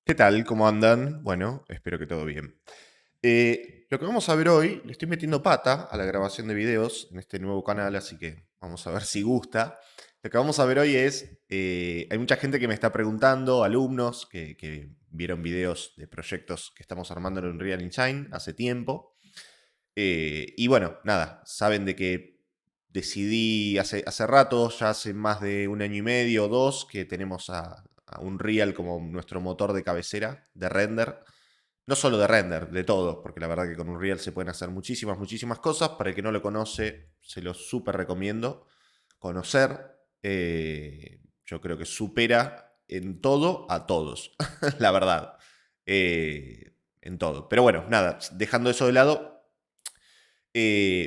¿Qué tal? ¿Cómo andan? Bueno, espero que todo bien. Lo que vamos a ver hoy, le estoy metiendo pata a la grabación de videos en este nuevo canal, así que vamos a ver si gusta. Lo que vamos a ver hoy es, hay mucha gente que me está preguntando, alumnos que vieron videos de proyectos que estamos armando en Unreal Engine hace tiempo. Y bueno, nada, saben de que decidí hace rato, ya hace más de un año y medio o dos, que tenemos a Unreal como nuestro motor de cabecera de render. No solo de render, de todo, porque la verdad que con Unreal se pueden hacer muchísimas cosas. Para el que no lo conoce, se lo súper recomiendo conocer. Yo creo que supera en todo a todos, la verdad. En todo. Pero bueno, nada, dejando eso de lado,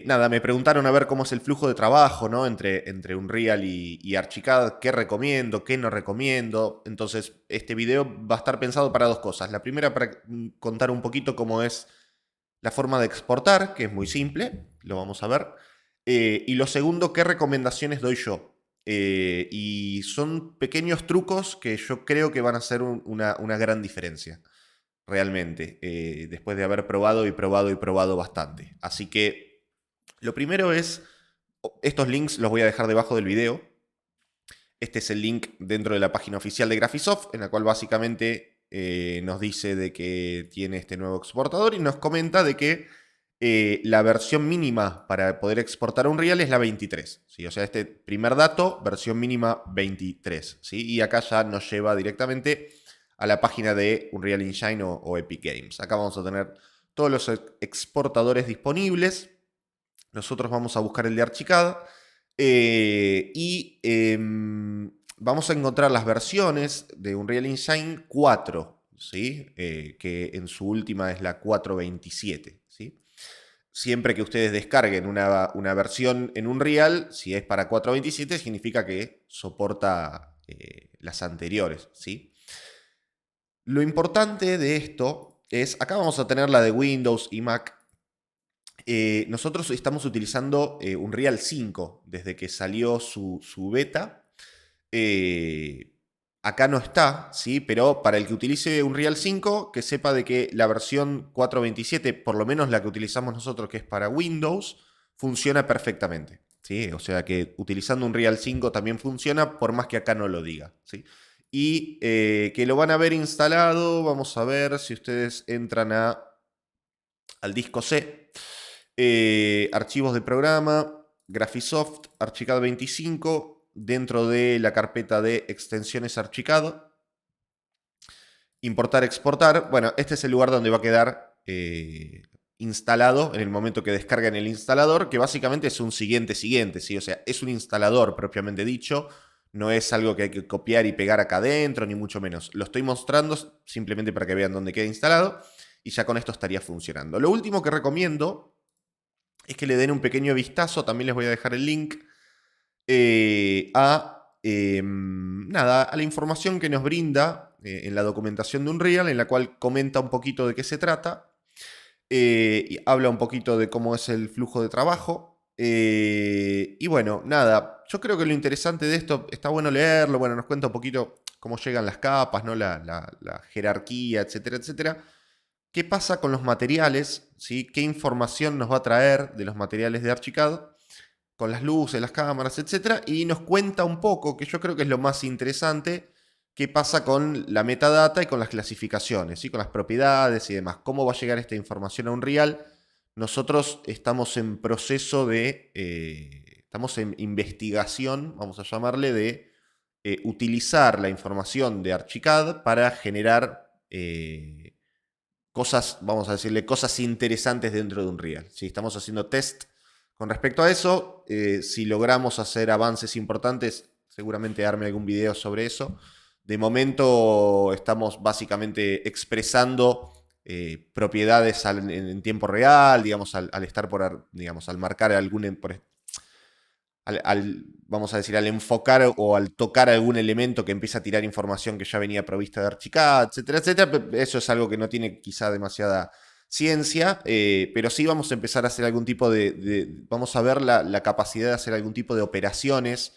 nada, me preguntaron a ver cómo es el flujo de trabajo, ¿no? Entre Unreal y Archicad, qué recomiendo, qué no recomiendo. Entonces, este video va a estar pensado para dos cosas. La primera, para contar un poquito cómo es la forma de exportar, que es muy simple, lo vamos a ver. Y lo segundo, qué recomendaciones doy yo. Y son pequeños trucos que yo creo que van a hacer una gran diferencia, realmente, después de haber probado y probado y probado bastante. Así que lo primero es, estos links los voy a dejar debajo del video. Este es el link dentro de la página oficial de Graphisoft, en la cual básicamente nos dice de que tiene este nuevo exportador y nos comenta de que la versión mínima para poder exportar a Unreal es la 23. ¿Sí? O sea, este primer dato, versión mínima 23. ¿Sí? Y acá ya nos lleva directamente a la página de Unreal Engine o Epic Games. Acá vamos a tener todos los exportadores disponibles. Nosotros vamos a buscar el de Archicad. Vamos a encontrar las versiones de Unreal Engine 4, ¿sí? Que en su última es la 4.27. ¿Sí? Siempre que ustedes descarguen una versión en Unreal, si es para 4.27, significa que soporta las anteriores. ¿Sí? Lo importante de esto es, acá vamos a tener la de Windows y Mac. Nosotros estamos utilizando Unreal 5 desde que salió su beta. Eh, Acá no está, ¿sí? Pero para el que utilice Unreal 5, que sepa de que la versión 4.27, por lo menos la que utilizamos nosotros, que es para Windows, funciona perfectamente. ¿Sí? O sea que utilizando Unreal 5 también funciona, por más que acá no lo diga. ¿Sí? Y que lo van a ver instalado, vamos a ver si ustedes entran al disco C, archivos de programa, Graphisoft, Archicad 25, dentro de la carpeta de extensiones Archicad, importar, exportar. Bueno, este es el lugar donde va a quedar instalado en el momento que descarguen el instalador, que básicamente es un siguiente, ¿sí? O sea, es un instalador propiamente dicho, no es algo que hay que copiar y pegar acá adentro, ni mucho menos. Lo estoy mostrando simplemente para que vean dónde queda instalado y ya con esto estaría funcionando. Lo último que recomiendo es que le den un pequeño vistazo, también les voy a dejar el link, nada, a la información que nos brinda en la documentación de Unreal, en la cual comenta un poquito de qué se trata, y habla un poquito de cómo es el flujo de trabajo. Y bueno, nada, yo creo que lo interesante de esto, está bueno leerlo, bueno, nos cuenta un poquito cómo llegan las capas, ¿no? La jerarquía, etcétera, etcétera. ¿Qué pasa con los materiales? ¿Sí? ¿Qué información nos va a traer de los materiales de Archicad? Con las luces, las cámaras, etcétera, y nos cuenta un poco, que yo creo que es lo más interesante, qué pasa con la metadata y con las clasificaciones, ¿sí? Con las propiedades y demás. ¿Cómo va a llegar esta información a Unreal? Nosotros estamos en proceso estamos en investigación, vamos a llamarle, de utilizar la información de Archicad para generar cosas, vamos a decirle, cosas interesantes dentro de Unreal. ¿Sí? Estamos haciendo test con respecto a eso. Si logramos hacer avances importantes, seguramente arme algún video sobre eso. De momento estamos básicamente expresando propiedades en tiempo real, digamos, al estar digamos, al marcar algún, vamos a decir, al enfocar o al tocar algún elemento que empieza a tirar información que ya venía provista de Archicad, etcétera, etcétera. Eso es algo que no tiene quizá demasiada ciencia, pero sí vamos a empezar a hacer algún tipo vamos a ver la capacidad de hacer algún tipo de operaciones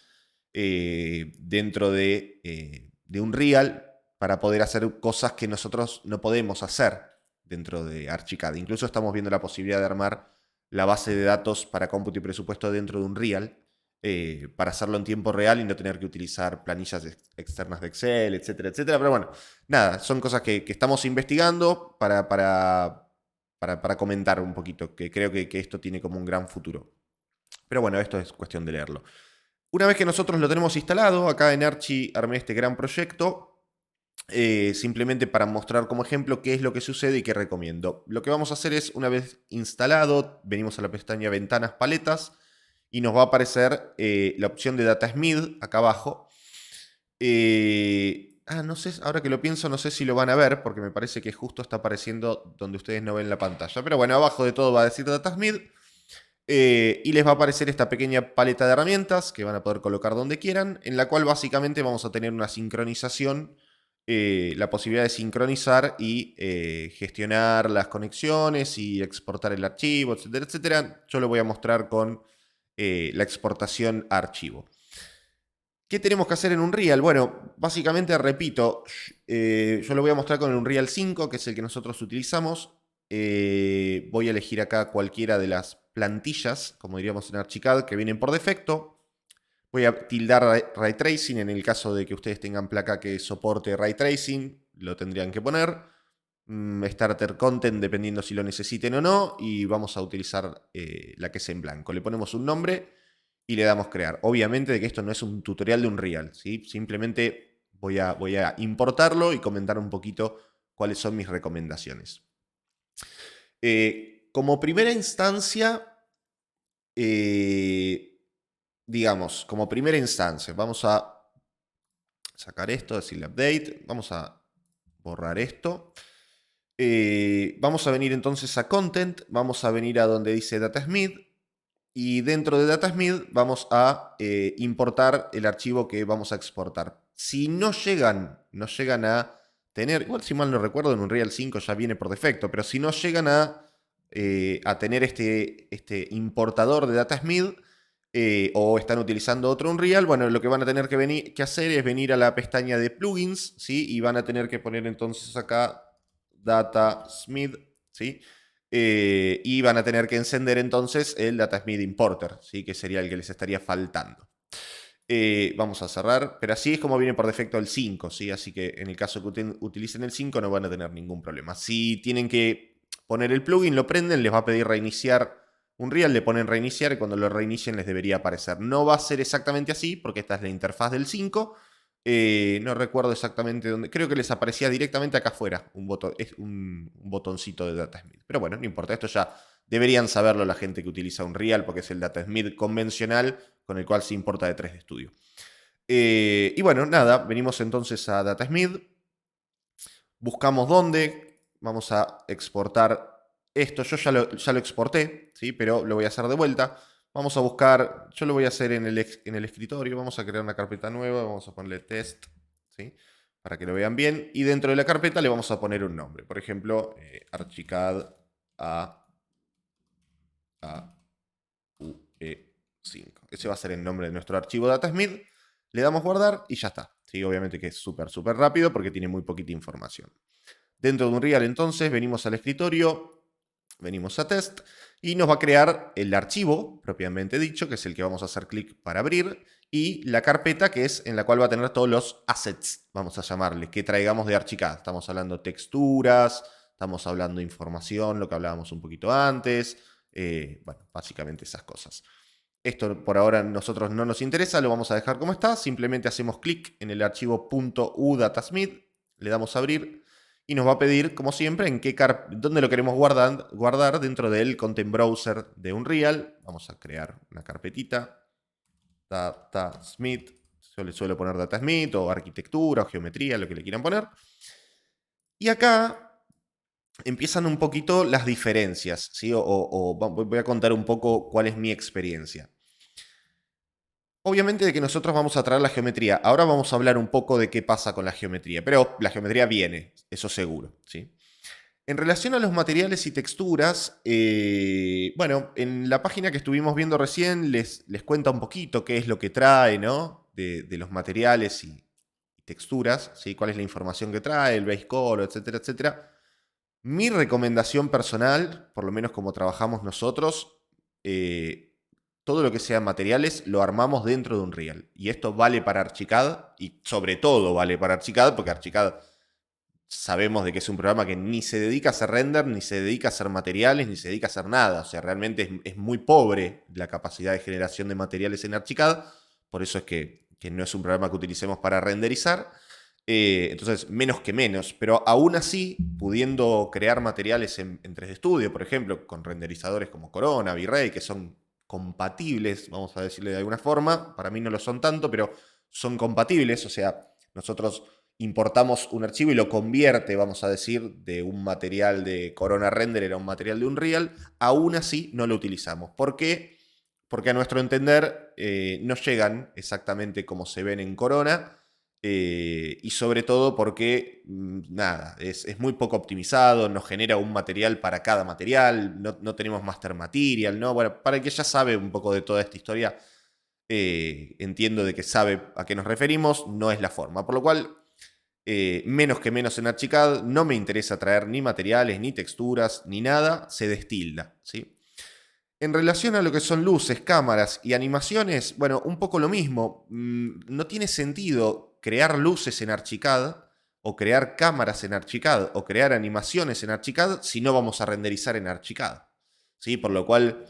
dentro de Unreal para poder hacer cosas que nosotros no podemos hacer dentro de Archicad. Incluso estamos viendo la posibilidad de armar la base de datos para cómputo y presupuesto dentro de Unreal, para hacerlo en tiempo real y no tener que utilizar planillas externas de Excel, etcétera, etcétera. Pero bueno, nada, son cosas que estamos investigando para comentar un poquito, que creo que esto tiene como un gran futuro. Pero bueno, esto es cuestión de leerlo. Una vez que nosotros lo tenemos instalado, acá en Archie armé este gran proyecto, simplemente para mostrar como ejemplo qué es lo que sucede y qué recomiendo. Lo que vamos a hacer es, una vez instalado, venimos a la pestaña Ventanas, Paletas, y nos va a aparecer la opción de DataSmith acá abajo. No sé, ahora que lo pienso, no sé si lo van a ver, porque me parece que justo está apareciendo donde ustedes no ven la pantalla. Pero bueno, abajo de todo va a decir DataSmith. Y les va a aparecer esta pequeña paleta de herramientas que van a poder colocar donde quieran, en la cual básicamente vamos a tener una sincronización, la posibilidad de sincronizar y gestionar las conexiones y exportar el archivo, etcétera, etcétera. Yo lo voy a mostrar con la exportación a archivo. ¿Qué tenemos que hacer en Unreal? Bueno, básicamente, repito, yo lo voy a mostrar con el Unreal 5, que es el que nosotros utilizamos. Voy a elegir acá cualquiera de las plantillas, como diríamos en Archicad, que vienen por defecto. Voy a tildar Ray Tracing en el caso de que ustedes tengan placa que soporte Ray Tracing, lo tendrían que poner. Starter Content, dependiendo si lo necesiten o no. Y vamos a utilizar la que es en blanco. Le ponemos un nombre y le damos crear. Obviamente de que esto no es un tutorial de Unreal, ¿sí? Simplemente voy a importarlo y comentar un poquito cuáles son mis recomendaciones. Como primera instancia, digamos, como primera instancia, vamos a sacar esto, decirle update, vamos a borrar esto. Vamos a venir entonces a Content, vamos a venir a donde dice DataSmith, y dentro de DataSmith vamos a importar el archivo que vamos a exportar. Si no llegan a tener, igual si mal no recuerdo, en Unreal 5 ya viene por defecto, pero si no llegan a tener este importador de DataSmith, o están utilizando otro Unreal, bueno, lo que van a tener que hacer es venir a la pestaña de plugins, ¿sí? Y van a tener que poner entonces acá DataSmith, ¿sí? Y van a tener que encender entonces el DataSmith Importer, ¿sí? Que sería el que les estaría faltando. Vamos a cerrar, pero así es como viene por defecto el 5, ¿sí? Así que en el caso que utilicen el 5 no van a tener ningún problema. Si tienen que poner el plugin, lo prenden, les va a pedir reiniciar Unreal, le ponen reiniciar y cuando lo reinicien les debería aparecer. No va a ser exactamente así porque esta es la interfaz del 5. No recuerdo exactamente dónde. Creo que les aparecía directamente acá afuera un botoncito de DataSmith. Pero bueno, no importa. Esto ya deberían saberlo la gente que utiliza Unreal porque es el DataSmith convencional con el cual se importa de 3D Studio. Y bueno, nada. Venimos entonces a DataSmith. Buscamos dónde. Vamos a exportar esto. Yo ya lo exporté, ¿sí? Pero lo voy a hacer de vuelta. Vamos a buscar, yo lo voy a hacer en el escritorio, vamos a crear una carpeta nueva, vamos a ponerle test, ¿sí? Para que lo vean bien. Y dentro de la carpeta le vamos a poner un nombre. Por ejemplo, Archicad AUE5. Ese va a ser el nombre de nuestro archivo DataSmith. Le damos guardar y ya está. ¿Sí? Obviamente que es súper rápido porque tiene muy poquita información. Dentro de Unreal entonces venimos al escritorio, venimos a test y nos va a crear el archivo propiamente dicho, que es el que vamos a hacer clic para abrir, y la carpeta que es en la cual va a tener todos los assets, vamos a llamarle, que traigamos de Archicad. Estamos hablando texturas, estamos hablando de información, lo que hablábamos un poquito antes, bueno, básicamente esas cosas. Esto por ahora a nosotros no nos interesa, lo vamos a dejar como está. Simplemente hacemos clic en el archivo .udatasmith, le damos a abrir y nos va a pedir, como siempre, dónde lo queremos guardar dentro del Content Browser de Unreal. Vamos a crear una carpetita, DataSmith. Yo le suelo poner DataSmith o arquitectura o geometría, lo que le quieran poner. Y acá empiezan un poquito las diferencias, ¿sí? Voy a contar un poco cuál es mi experiencia. Obviamente de que nosotros vamos a traer la geometría. Ahora vamos a hablar un poco de qué pasa con la geometría, pero la geometría viene, eso seguro, ¿sí? En relación a los materiales y texturas, bueno, en la página que estuvimos viendo recién les cuenta un poquito qué es lo que trae, ¿no? De los materiales y texturas, ¿sí? Cuál es la información que trae, el base color, etcétera, etcétera. Mi recomendación personal, por lo menos como trabajamos nosotros, todo lo que sea materiales lo armamos dentro de Unreal. Y esto vale para Archicad y sobre todo vale para Archicad porque Archicad sabemos de que es un programa que ni se dedica a hacer render, ni se dedica a hacer materiales, ni se dedica a hacer nada. O sea, realmente es muy pobre la capacidad de generación de materiales en Archicad. Por eso es que no es un programa que utilicemos para renderizar. Entonces, menos que menos. Pero aún así, pudiendo crear materiales en 3D Studio, por ejemplo, con renderizadores como Corona, V-Ray, que son compatibles, vamos a decirle de alguna forma. Para mí no lo son tanto, pero son compatibles. O sea, nosotros importamos un archivo y lo convierte, vamos a decir, de un material de Corona Render a un material de Unreal. Aún así, no lo utilizamos. ¿Por qué? Porque a nuestro entender no llegan exactamente como se ven en Corona. Y sobre todo porque, nada, es muy poco optimizado, nos genera un material para cada material, no tenemos master material, ¿no? Bueno, para el que ya sabe un poco de toda esta historia, entiendo de que sabe a qué nos referimos, no es la forma. Por lo cual, menos que menos en Archicad, no me interesa traer ni materiales, ni texturas, ni nada, se destilda, ¿sí? En relación a lo que son luces, cámaras y animaciones, bueno, un poco lo mismo. No tiene sentido crear luces en Archicad, o crear cámaras en Archicad, o crear animaciones en Archicad si no vamos a renderizar en Archicad. ¿Sí? Por lo cual,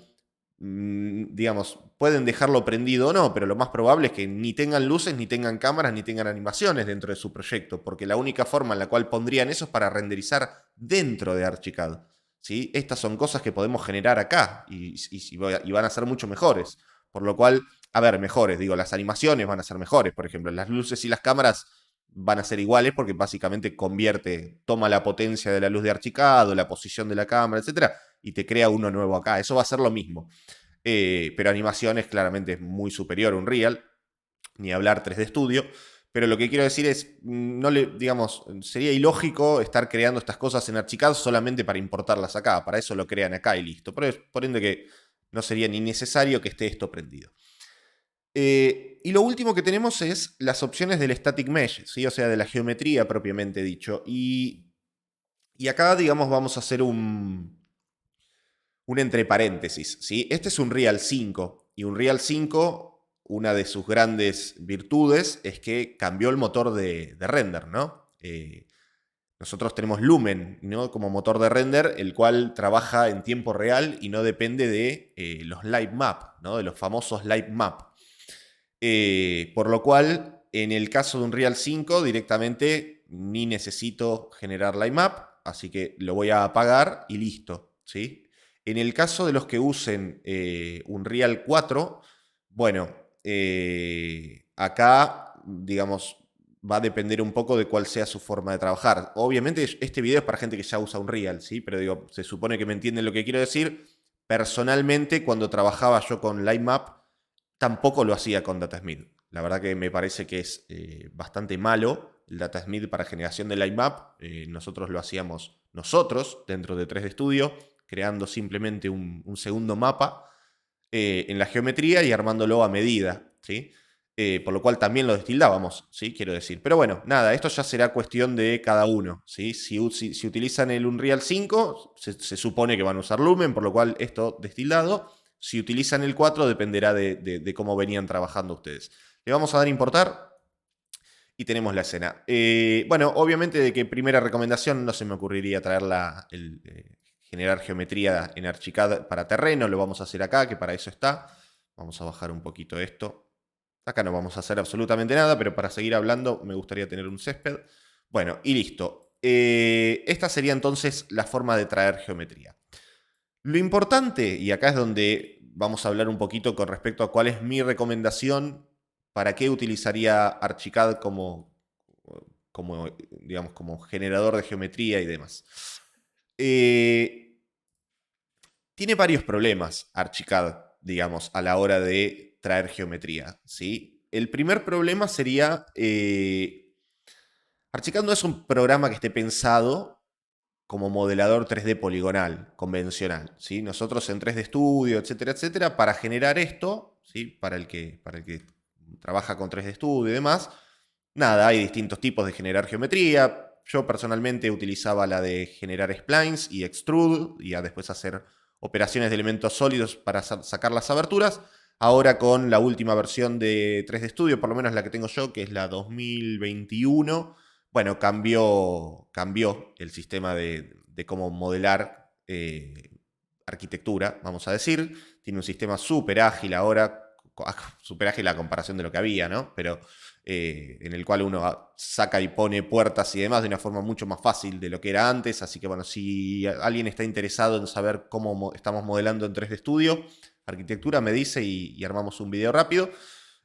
digamos, pueden dejarlo prendido o no, pero lo más probable es que ni tengan luces, ni tengan cámaras, ni tengan animaciones dentro de su proyecto, porque la única forma en la cual pondrían eso es para renderizar dentro de Archicad. ¿Sí? Estas son cosas que podemos generar acá y van a ser mucho mejores. Por lo cual, a ver, mejores, digo, las animaciones van a ser mejores, por ejemplo, las luces y las cámaras van a ser iguales porque básicamente toma la potencia de la luz de archicado, la posición de la cámara, etcétera, y te crea uno nuevo acá. Eso va a ser lo mismo. Pero animaciones claramente es muy superior a Unreal, ni hablar 3D Studio. Pero lo que quiero decir es, no le, digamos, sería ilógico estar creando estas cosas en Archicad solamente para importarlas acá. Para eso lo crean acá y listo. Por ende que no sería ni necesario que esté esto prendido. Y lo último que tenemos es las opciones del static mesh, ¿sí? O sea, de la geometría propiamente dicho. Y acá, digamos, vamos a hacer un entre paréntesis, ¿sí? Este es un Real 5 y un Real 5, una de sus grandes virtudes es que cambió el motor de render, ¿no? Nosotros tenemos Lumen, ¿no? Como motor de render, el cual trabaja en tiempo real y no depende de los live map, ¿no? De los famosos live map. Por lo cual, en el caso de un Real 5, directamente ni necesito generar live map, así que lo voy a apagar y listo, ¿sí? En el caso de los que usen un Real 4, bueno, acá, digamos, va a depender un poco de cuál sea su forma de trabajar. Obviamente este video es para gente que ya usa Unreal, ¿sí? Pero digo, se supone que me entienden lo que quiero decir. Personalmente, cuando trabajaba yo con Lighmap, tampoco lo hacía con Datasmith. La verdad que me parece que es bastante malo el Datasmith para generación de Lighmap. Nosotros lo hacíamos dentro de 3D Studio, creando simplemente un segundo mapa en la geometría y armándolo a medida, ¿sí? Por lo cual también lo destildábamos, ¿sí? Quiero decir. Pero bueno, nada, esto ya será cuestión de cada uno, ¿sí? Si utilizan el Unreal 5, se supone que van a usar Lumen, por lo cual esto destildado. Si utilizan el 4, dependerá de cómo venían trabajando ustedes. Le vamos a dar a importar y tenemos la escena. Bueno, obviamente de que primera recomendación no se me ocurriría traer generar geometría en Archicad para terreno, lo vamos a hacer acá, que para eso está. Vamos a bajar un poquito esto. Acá no vamos a hacer absolutamente nada, pero para seguir hablando me gustaría tener un césped. Bueno, y listo. Esta sería entonces la forma de traer geometría. Lo importante, y acá es donde vamos a hablar un poquito con respecto a cuál es mi recomendación para qué utilizaría Archicad digamos, como generador de geometría y demás. Tiene varios problemas Archicad, digamos, a la hora de traer geometría, ¿sí? El primer problema sería, Archicad no es un programa que esté pensado como modelador 3D poligonal, convencional, ¿sí? Nosotros en 3D Studio, etcétera, etcétera, para generar esto, ¿sí? Para el que trabaja con 3D Studio y demás, Nada, hay distintos tipos de generar geometría. Yo personalmente utilizaba la de generar splines y extrude y a después hacer operaciones de elementos sólidos para sacar las aberturas. Ahora con la última versión de 3D Studio, por lo menos la que tengo yo, que es la 2021, bueno, cambió el sistema de cómo modelar arquitectura, vamos a decir. Tiene un sistema súper ágil ahora, súper ágil a comparación de lo que había, ¿no? Pero en el cual uno saca y pone puertas y demás de una forma mucho más fácil de lo que era antes. Así que bueno, si alguien está interesado en saber cómo estamos modelando en 3D Studio, arquitectura, me dice y armamos un video rápido.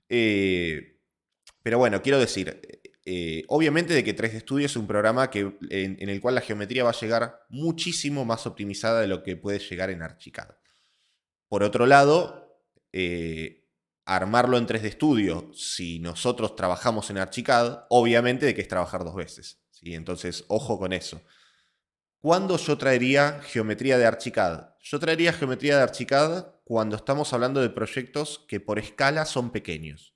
Pero bueno, quiero decir, obviamente de que 3D Studio es un programa en el cual la geometría va a llegar muchísimo más optimizada de lo que puede llegar en Archicad. Por otro lado, armarlo en 3D Studio, si nosotros trabajamos en Archicad, obviamente de que es trabajar dos veces, ¿sí? Entonces, ojo con eso. ¿Cuándo yo traería geometría de Archicad? Yo traería geometría de Archicad cuando estamos hablando de proyectos que por escala son pequeños.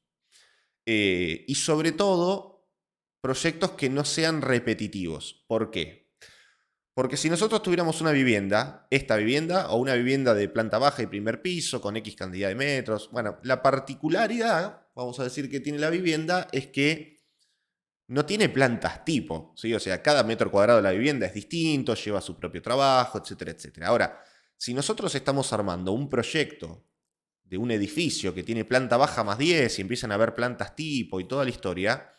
Y sobre todo, proyectos que no sean repetitivos. ¿Por qué? Porque si nosotros tuviéramos una vivienda, esta vivienda o una vivienda de planta baja y primer piso con X cantidad de metros, bueno, la particularidad, vamos a decir, que tiene la vivienda es que no tiene plantas tipo, ¿sí? O sea, cada metro cuadrado de la vivienda es distinto, lleva su propio trabajo, etcétera, etcétera. Ahora, si nosotros estamos armando un proyecto de un edificio que tiene planta baja más 10 y empiezan a haber plantas tipo y toda la historia,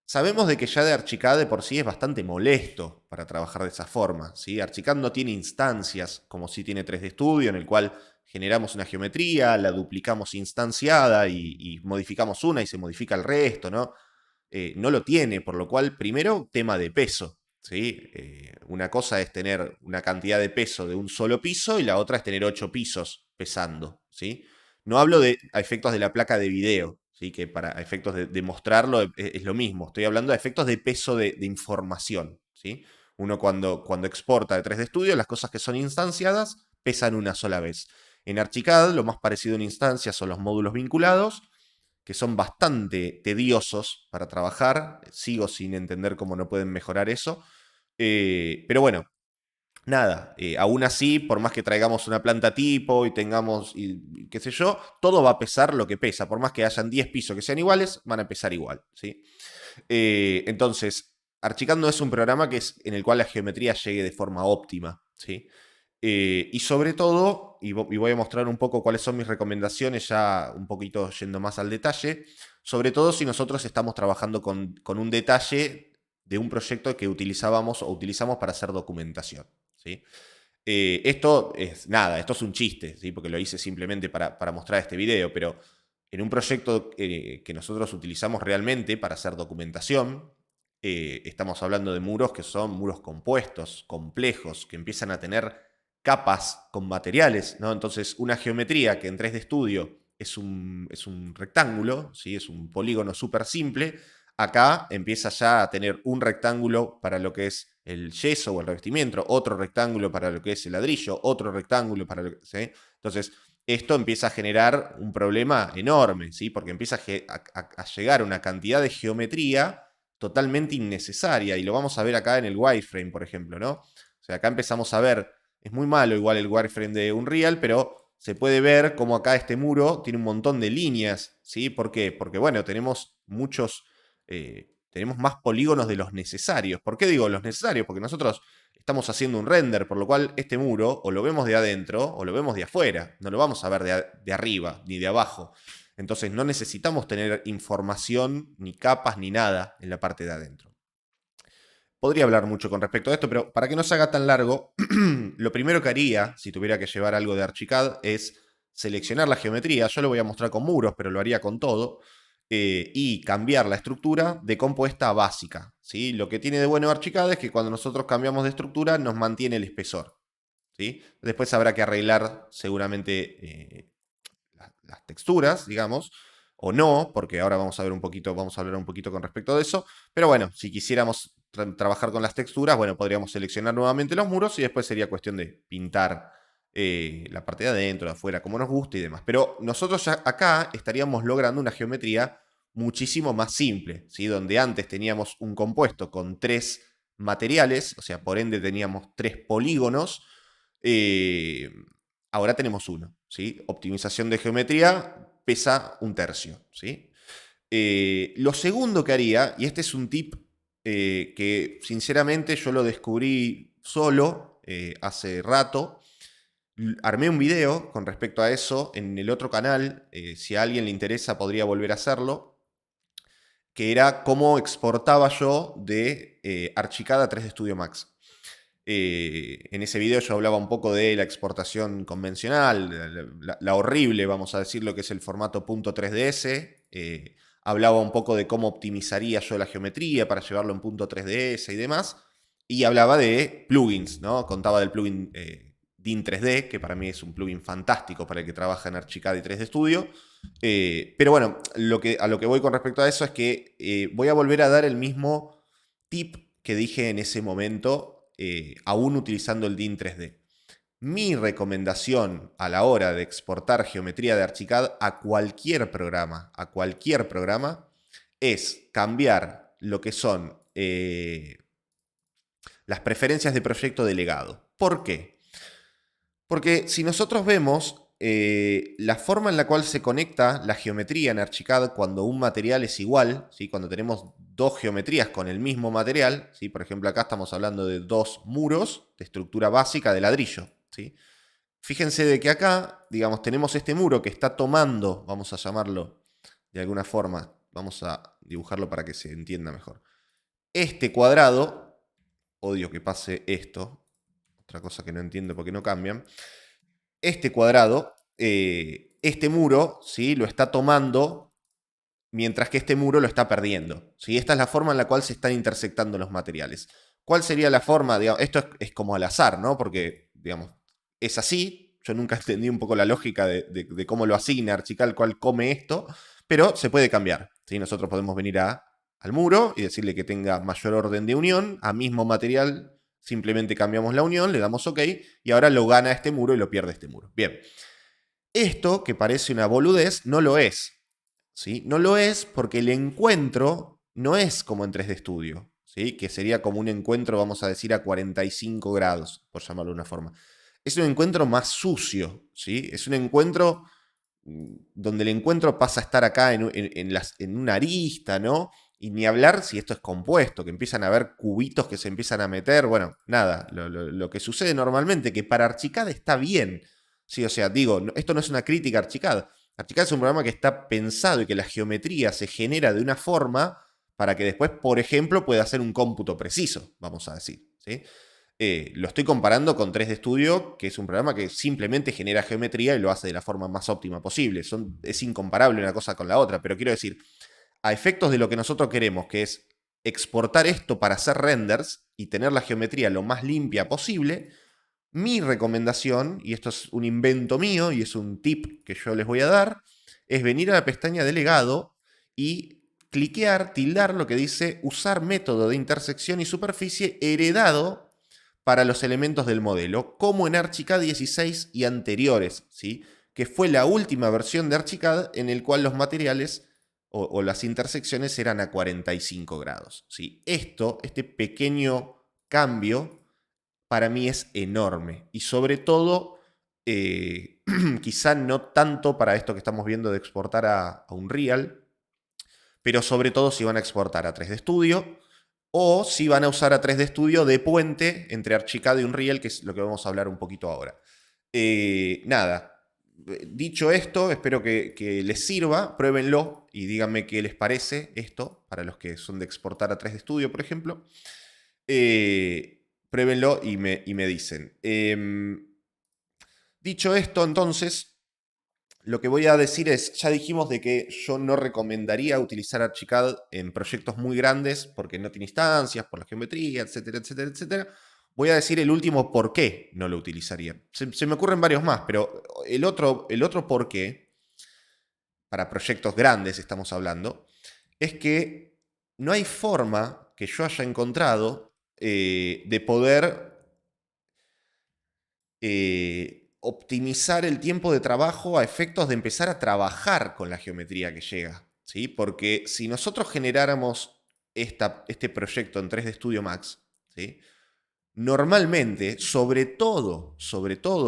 sabemos de que ya de Archicad de por sí es bastante molesto para trabajar de esa forma, ¿sí? Archicad no tiene instancias como sí tiene 3D Studio, en el cual generamos una geometría, la duplicamos instanciada y modificamos una y se modifica el resto, ¿no? No lo tiene, por lo cual, primero, tema de peso, ¿sí? Una cosa es tener una cantidad de peso de un solo piso y la otra es tener 8 pisos pesando, ¿sí? No hablo de a efectos de la placa de video, ¿sí? Que para efectos de mostrarlo es lo mismo. Estoy hablando de efectos de peso de información, ¿sí? Uno cuando exporta de 3D Studio, las cosas que son instanciadas pesan una sola vez. En Archicad, lo más parecido a una instancia son los módulos vinculados, que son bastante tediosos para trabajar. Sigo sin entender cómo no pueden mejorar eso. Pero bueno, nada, aún así, por más que traigamos una planta tipo y tengamos, y qué sé yo, todo va a pesar lo que pesa. Por más que hayan 10 pisos que sean iguales, van a pesar igual, ¿sí? Entonces, Archicad no es un programa en el cual la geometría llegue de forma óptima, ¿sí? Y sobre todo, y voy a mostrar un poco cuáles son mis recomendaciones, ya un poquito yendo más al detalle, sobre todo si nosotros estamos trabajando con un detalle de un proyecto que utilizábamos o utilizamos para hacer documentación, ¿sí? Esto es nada, esto es un chiste, ¿sí? Porque lo hice simplemente para mostrar este video, pero en un proyecto que nosotros utilizamos realmente para hacer documentación, estamos hablando de muros que son muros compuestos, complejos, que empiezan a tener capas con materiales, ¿no? Entonces, una geometría que en 3D Studio es un rectángulo, ¿sí? Es un polígono súper simple, acá empieza ya a tener un rectángulo para lo que es el yeso o el revestimiento, otro rectángulo para lo que es el ladrillo, otro rectángulo para lo que... ¿sí? Entonces, esto empieza a generar un problema enorme, ¿sí? Porque empieza a llegar una cantidad de geometría totalmente innecesaria, y lo vamos a ver acá en el wireframe, por ejemplo, ¿no? O sea, acá empezamos a ver, es muy malo igual el wireframe de Unreal, pero se puede ver como acá este muro tiene un montón de líneas, ¿sí? ¿Por qué? Porque, bueno, tenemos más polígonos de los necesarios. ¿Por qué digo los necesarios? Porque nosotros estamos haciendo un render, por lo cual este muro o lo vemos de adentro o lo vemos de afuera. No lo vamos a ver de arriba ni de abajo. Entonces no necesitamos tener información, ni capas, ni nada en la parte de adentro. Podría hablar mucho con respecto a esto, pero para que no se haga tan largo, lo primero que haría, si tuviera que llevar algo de Archicad, es seleccionar la geometría. Yo lo voy a mostrar con muros, pero lo haría con todo. Y cambiar la estructura de compuesta a básica, ¿sí? Lo que tiene de bueno Archicad es que cuando nosotros cambiamos de estructura nos mantiene el espesor, ¿sí? Después habrá que arreglar seguramente las texturas, digamos, o no, porque ahora vamos a hablar un poquito con respecto de eso. Pero bueno, si quisiéramos trabajar con las texturas, bueno, podríamos seleccionar nuevamente los muros y después sería cuestión de pintar la parte de adentro, de afuera, como nos guste y demás. Pero nosotros ya acá estaríamos logrando una geometría muchísimo más simple, ¿sí? Donde antes teníamos un compuesto con 3 materiales, o sea, por ende teníamos 3 polígonos, eh, ahora tenemos uno, ¿sí? Optimización de geometría pesa un tercio, ¿sí? Lo segundo que haría, y este es un tip que sinceramente yo lo descubrí solo hace rato, armé un video con respecto a eso en el otro canal, si a alguien le interesa podría volver a hacerlo, que era cómo exportaba yo de Archicad a 3D Studio Max. En ese video yo hablaba un poco de la exportación convencional, la horrible, vamos a decir, lo que es el formato .3ds. Hablaba un poco de cómo optimizaría yo la geometría para llevarlo en .3ds y demás. Y hablaba de plugins, ¿no? Contaba del plugin DIN 3D, que para mí es un plugin fantástico para el que trabaja en Archicad y 3D Studio. Pero bueno, a lo que voy con respecto a eso es que voy a volver a dar el mismo tip que dije en ese momento, aún utilizando el DIN 3D. Mi recomendación a la hora de exportar geometría de Archicad a cualquier programa, es cambiar lo que son las preferencias de proyecto de legado. ¿Por qué? Porque si nosotros vemos la forma en la cual se conecta la geometría en Archicad cuando un material es igual, ¿sí? Cuando tenemos dos geometrías con el mismo material, ¿sí? Por ejemplo, acá estamos hablando de dos muros de estructura básica de ladrillo, ¿sí? Fíjense de que acá, digamos, tenemos este muro que está tomando, vamos a llamarlo de alguna forma, vamos a dibujarlo para que se entienda mejor. Este cuadrado, odio que pase esto, otra cosa que no entiendo porque no cambian. Este cuadrado, este muro, ¿sí? Lo está tomando mientras que este muro lo está perdiendo, ¿sí? Esta es la forma en la cual se están intersectando los materiales. ¿Cuál sería la forma? Digamos, esto es como al azar, ¿no? Porque, digamos, es así. Yo nunca entendí un poco la lógica de cómo lo asigna Archicad, cuál come esto, pero se puede cambiar, ¿sí? Nosotros podemos venir al muro y decirle que tenga mayor orden de unión, a mismo material, simplemente cambiamos la unión, le damos OK, y ahora lo gana este muro y lo pierde este muro. Bien, esto que parece una boludez, no lo es, ¿sí? No lo es porque el encuentro no es como en 3D Studio, ¿sí? Que sería como un encuentro, vamos a decir, a 45 grados, por llamarlo de una forma. Es un encuentro más sucio, ¿sí? Es un encuentro donde el encuentro pasa a estar acá en una arista, ¿no? Y ni hablar si esto es compuesto, que empiezan a haber cubitos que se empiezan a meter. Bueno, nada, lo que sucede normalmente, que para Archicad está bien. Sí, o sea, digo, esto no es una crítica a Archicad. Archicad es un programa que está pensado y que la geometría se genera de una forma para que después, por ejemplo, pueda hacer un cómputo preciso, vamos a decir, ¿sí? Lo estoy comparando con 3D Studio, que es un programa que simplemente genera geometría y lo hace de la forma más óptima posible. Es incomparable una cosa con la otra, pero quiero decir, a efectos de lo que nosotros queremos, que es exportar esto para hacer renders y tener la geometría lo más limpia posible, mi recomendación, y esto es un invento mío y es un tip que yo les voy a dar, es venir a la pestaña de legado y cliquear, tildar lo que dice usar método de intersección y superficie heredado para los elementos del modelo, como en Archicad 16 y anteriores, ¿sí? Que fue la última versión de Archicad en el cual los materiales o las intersecciones eran a 45 grados, ¿sí? Este pequeño cambio, para mí es enorme. Y sobre todo, quizá no tanto para esto que estamos viendo de exportar a Unreal, pero sobre todo si van a exportar a 3D Studio o si van a usar a 3D Studio de puente entre Archicad y Unreal, que es lo que vamos a hablar un poquito ahora. Nada, dicho esto, espero que les sirva, pruébenlo y díganme qué les parece esto, para los que son de exportar a 3D Studio, por ejemplo. Pruébenlo y me dicen. Dicho esto, entonces, lo que voy a decir es, ya dijimos de que yo no recomendaría utilizar Archicad en proyectos muy grandes porque no tiene instancias, por la geometría, etcétera, etcétera, etcétera. Voy a decir el último por qué no lo utilizaría. Se me ocurren varios más, pero el otro por qué, para proyectos grandes estamos hablando, es que no hay forma que yo haya encontrado de poder optimizar el tiempo de trabajo a efectos de empezar a trabajar con la geometría que llega. ¿sí? Porque si nosotros generáramos este proyecto en 3D Studio Max, ¿sí? Normalmente, sobre todo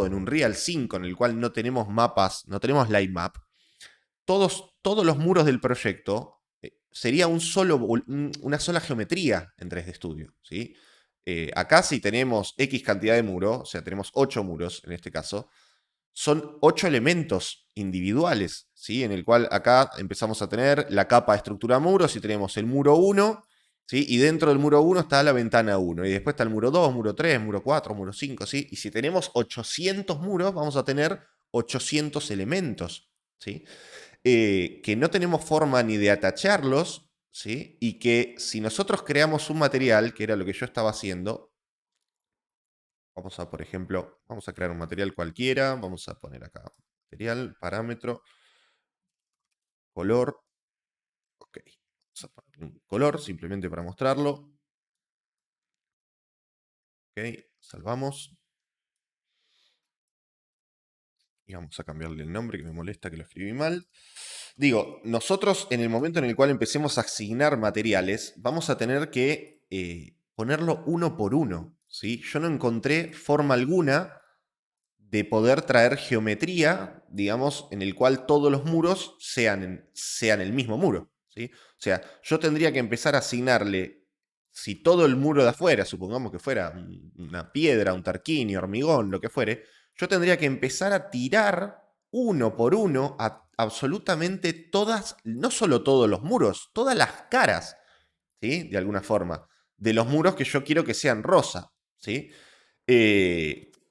en un Real 5 en el cual no tenemos mapas, no tenemos line map, todos los muros del proyecto sería una sola geometría en 3D Studio, ¿sí? Acá si tenemos X cantidad de muros, o sea, tenemos 8 muros en este caso, son 8 elementos individuales, ¿sí? En el cual acá empezamos a tener la capa de estructura muros y tenemos el muro 1, ¿sí? Y dentro del muro 1 está la ventana 1, y después está el muro 2, muro 3, muro 4, muro 5, ¿sí? Y si tenemos 800 muros, vamos a tener 800 elementos, ¿sí? Que no tenemos forma ni de atacharlos, ¿sí? Y que si nosotros creamos un material, que era lo que yo estaba haciendo, vamos a, por ejemplo, vamos a crear un material cualquiera, vamos a poner acá material, parámetro, color, ok, vamos a poner un color simplemente para mostrarlo, ok, salvamos y vamos a cambiarle el nombre que me molesta que lo escribí mal. Digo, nosotros en el momento en el cual empecemos a asignar materiales, vamos a tener que ponerlo uno por uno, ¿sí? Yo no encontré forma alguna de poder traer geometría, digamos, en el cual todos los muros sean el mismo muro, ¿sí? O sea, yo tendría que empezar a asignarle, si todo el muro de afuera, supongamos que fuera una piedra, un tarquini, hormigón, lo que fuere, yo tendría que empezar a tirar uno por uno a absolutamente todas, no solo todos los muros, todas las caras, ¿sí? De alguna forma, de los muros que yo quiero que sean rosa, ¿sí?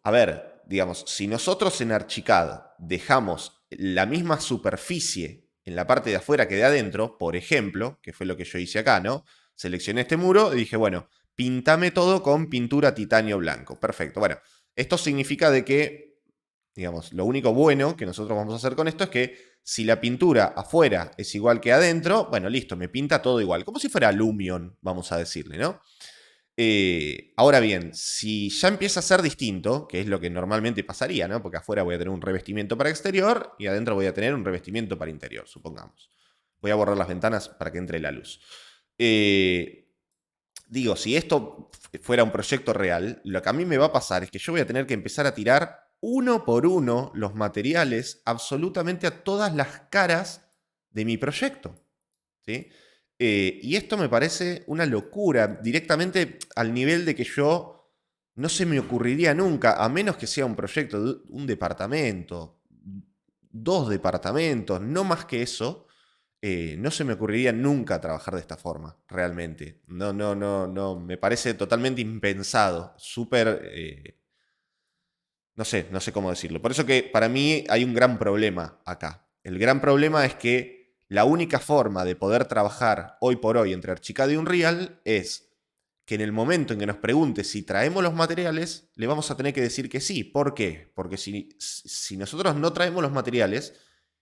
A ver, digamos, si nosotros en Archicad dejamos la misma superficie en la parte de afuera que de adentro, por ejemplo, que fue lo que yo hice acá, ¿no? Seleccioné este muro y dije, bueno, pintame todo con pintura titanio blanco. Perfecto. Bueno, esto significa de que, digamos, lo único bueno que nosotros vamos a hacer con esto es que si la pintura afuera es igual que adentro, bueno, listo, me pinta todo igual. Como si fuera Lumion, vamos a decirle, ¿no? Ahora bien, si ya empieza a ser distinto, que es lo que normalmente pasaría, ¿no? Porque afuera voy a tener un revestimiento para exterior y adentro voy a tener un revestimiento para interior, supongamos. Voy a borrar las ventanas para que entre la luz. Digo, si esto fuera un proyecto real, lo que a mí me va a pasar es que yo voy a tener que empezar a tirar uno por uno los materiales absolutamente a todas las caras de mi proyecto, ¿sí? Y esto me parece una locura, directamente al nivel de que yo no se me ocurriría nunca, a menos que sea un proyecto de un departamento, dos departamentos, no más que eso, no se me ocurriría nunca trabajar de esta forma, realmente. No, no, no, no, me parece totalmente impensado, súper, no sé cómo decirlo. Por eso que para mí hay un gran problema acá. El gran problema es que la única forma de poder trabajar hoy por hoy entre Archicad y Unreal es que en el momento en que nos pregunte si traemos los materiales, le vamos a tener que decir que sí. ¿Por qué? Porque si nosotros no traemos los materiales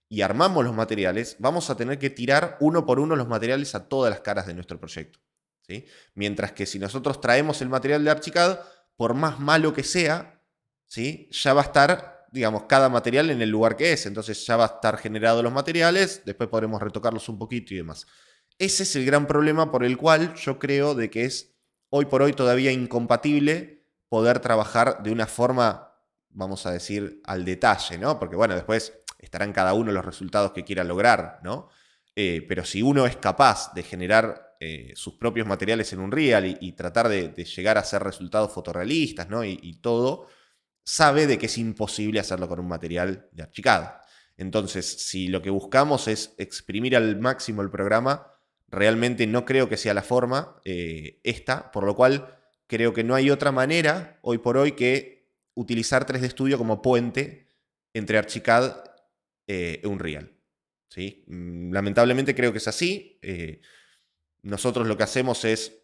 y armamos los materiales, vamos a tener que tirar uno por uno los materiales a todas las caras de nuestro proyecto, ¿sí? Mientras que si nosotros traemos el material de Archicad, por más malo que sea, ¿sí? Ya va a estar, digamos, cada material en el lugar que es. Entonces ya va a estar generado los materiales, después podremos retocarlos un poquito y demás. Ese es el gran problema por el cual yo creo de que es hoy por hoy todavía incompatible poder trabajar de una forma, vamos a decir, al detalle, ¿no? Porque bueno, después estarán cada uno los resultados que quiera lograr, ¿no? Pero si uno es capaz de generar sus propios materiales en Unreal y tratar de llegar a hacer resultados fotorrealistas, ¿no? Y todo, sabe de que es imposible hacerlo con un material de archicad. Entonces, si lo que buscamos es exprimir al máximo el programa, realmente no creo que sea la forma esta, por lo cual creo que no hay otra manera hoy por hoy que utilizar 3D Studio como puente entre Archicad e Unreal. ¿Sí? Lamentablemente creo que es así. Nosotros lo que hacemos es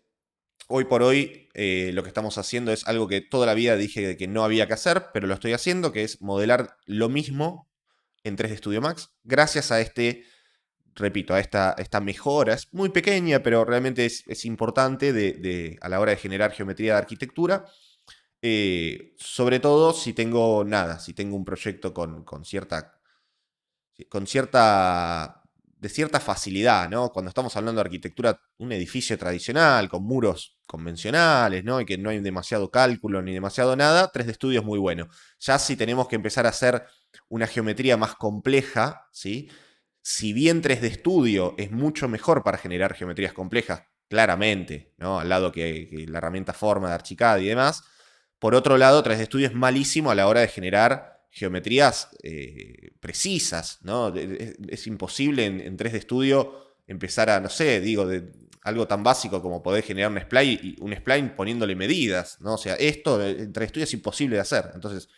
hoy por hoy lo que estamos haciendo es algo que toda la vida dije que no había que hacer, pero lo estoy haciendo, que es modelar lo mismo en 3D Studio Max, gracias a repito, a esta mejora. Es muy pequeña, pero realmente es importante a la hora de generar geometría de arquitectura. Sobre todo si tengo nada, si tengo un proyecto con cierta de cierta facilidad, ¿no? Cuando estamos hablando de arquitectura, un edificio tradicional, con muros convencionales, ¿no? Y que no hay demasiado cálculo ni demasiado nada, 3D Studio es muy bueno. Ya si tenemos que empezar a hacer una geometría más compleja, ¿sí? Si bien 3D Studio es mucho mejor para generar geometrías complejas, claramente, ¿no? Al lado que la herramienta Forma de Archicad y demás, por otro lado, 3D Studio es malísimo a la hora de generar geometrías precisas, ¿no? Es imposible en 3D Studio empezar a, no sé, digo, de algo tan básico como poder generar un spline poniéndole medidas, ¿no? O sea, esto en 3D Studio es imposible de hacer, entonces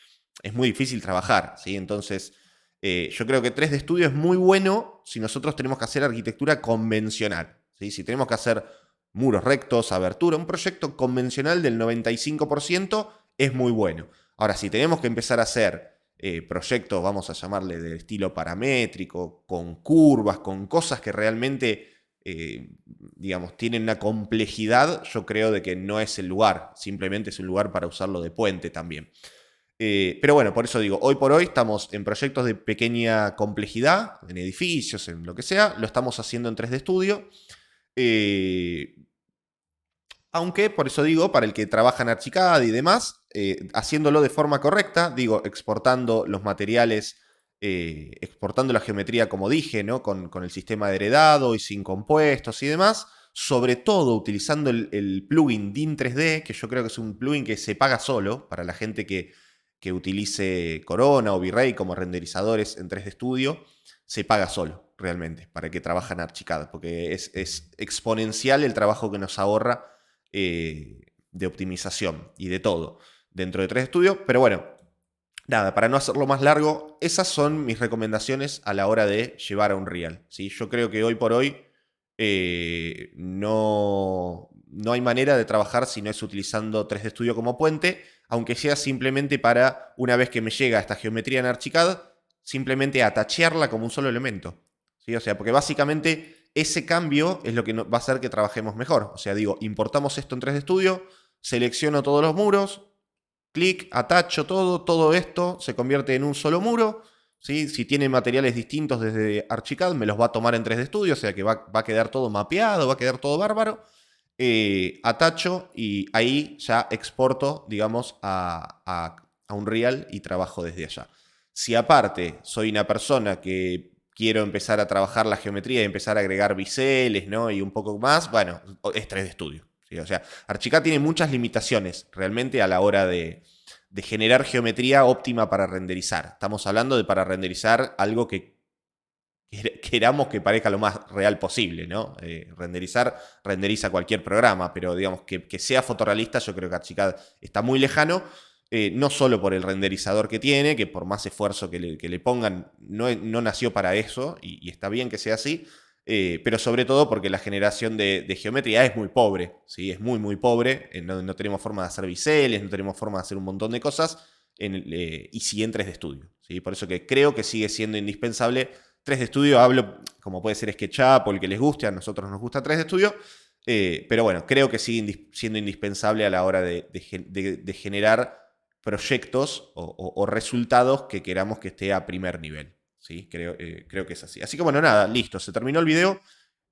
es muy difícil trabajar, ¿sí? Entonces, yo creo que 3D Studio es muy bueno si nosotros tenemos que hacer arquitectura convencional, ¿sí? Si tenemos que hacer muros rectos, abertura, un proyecto convencional del 95% es muy bueno. Ahora, si tenemos que empezar a hacer proyectos, vamos a llamarle de estilo paramétrico, con curvas, con cosas que realmente, digamos, tienen una complejidad, yo creo de que no es el lugar, simplemente es un lugar para usarlo de puente también. Pero bueno, por eso digo, hoy por hoy estamos en proyectos de pequeña complejidad, en edificios, en lo que sea, lo estamos haciendo en 3D Studio. Aunque, por eso digo, para el que trabaja en Archicad y demás, haciéndolo de forma correcta, digo, exportando los materiales, exportando la geometría, como dije, ¿no? Con el sistema de heredado y sin compuestos y demás, sobre todo utilizando el plugin DIN 3D, que yo creo que es un plugin que se paga solo para la gente que utilice Corona o V-Ray como renderizadores en 3D Studio, se paga solo, realmente, para el que trabaja en Archicad, porque es exponencial el trabajo que nos ahorra de optimización y de todo dentro de 3D Studio. Pero bueno, nada, para no hacerlo más largo, esas son mis recomendaciones a la hora de llevar a Unreal, ¿sí? Yo creo que hoy por hoy no hay manera de trabajar si no es utilizando 3D Studio como puente, aunque sea simplemente para, una vez que me llega esta geometría en Archicad, simplemente atachearla como un solo elemento, ¿sí? O sea, porque básicamente ese cambio es lo que va a hacer que trabajemos mejor. O sea, digo, importamos esto en 3D Studio, selecciono todos los muros, clic, atacho todo esto se convierte en un solo muro, ¿sí? Si tiene materiales distintos desde Archicad, me los va a tomar en 3D Studio, o sea que va a quedar todo mapeado, va a quedar todo bárbaro. Atacho y ahí ya exporto, digamos, a Unreal y trabajo desde allá. Si aparte soy una persona que quiero empezar a trabajar la geometría y empezar a agregar biseles, ¿no? Y un poco más, bueno, es 3D Studio, ¿sí? O sea, Archicad tiene muchas limitaciones realmente a la hora de generar geometría óptima para renderizar. Estamos hablando de para renderizar algo que queramos que parezca lo más real posible, ¿no? Renderiza cualquier programa, pero digamos que sea fotorrealista, yo creo que Archicad está muy lejano, no solo por el renderizador que tiene, que por más esfuerzo que le pongan, no nació para eso, y está bien que sea así, pero sobre todo porque la generación de geometría es muy pobre, ¿sí? Es muy, muy pobre, no tenemos forma de hacer biseles, no tenemos forma de hacer un montón de cosas, y sigue en 3D Studio, ¿sí? Por eso que creo que sigue siendo indispensable 3D Studio. Hablo como puede ser SketchUp o el que les guste, a nosotros nos gusta 3D Studio, pero bueno, creo que sigue siendo indispensable a la hora de generar proyectos o resultados que queramos que esté a primer nivel, ¿sí? Creo que es así. Así que bueno, nada, listo, se terminó el video.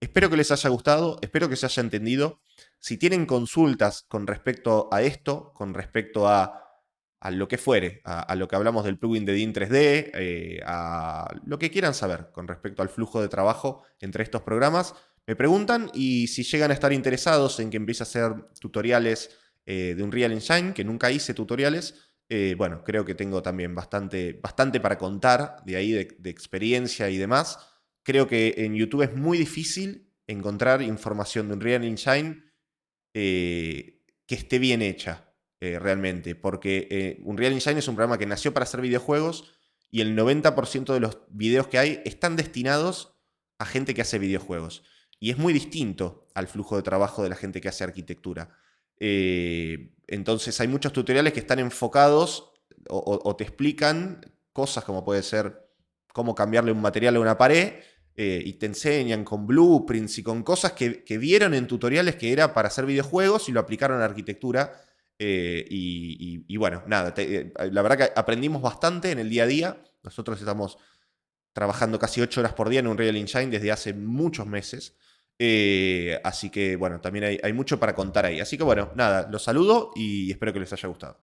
Espero que les haya gustado, espero que se haya entendido. Si tienen consultas con respecto a esto, con respecto a lo que fuere, a lo que hablamos del plugin de DIN 3D, a lo que quieran saber con respecto al flujo de trabajo entre estos programas, me preguntan, y si llegan a estar interesados en que empiece a hacer tutoriales de Unreal Engine, que nunca hice tutoriales, bueno, creo que tengo también bastante para contar de ahí, de experiencia y demás. Creo que en YouTube es muy difícil encontrar información de Unreal Engine que esté bien hecha, realmente, porque Unreal Engine es un programa que nació para hacer videojuegos y el 90% de los videos que hay están destinados a gente que hace videojuegos. Y es muy distinto al flujo de trabajo de la gente que hace arquitectura. Entonces hay muchos tutoriales que están enfocados o te explican cosas como puede ser cómo cambiarle un material a una pared, y te enseñan con blueprints y con cosas que vieron en tutoriales que era para hacer videojuegos y lo aplicaron a arquitectura. Y bueno, nada, la verdad que aprendimos bastante en el día a día. Nosotros estamos trabajando casi 8 horas por día en Unreal Engine desde hace muchos meses. Así que bueno, también hay mucho para contar ahí. Así que bueno, nada, los saludo y espero que les haya gustado.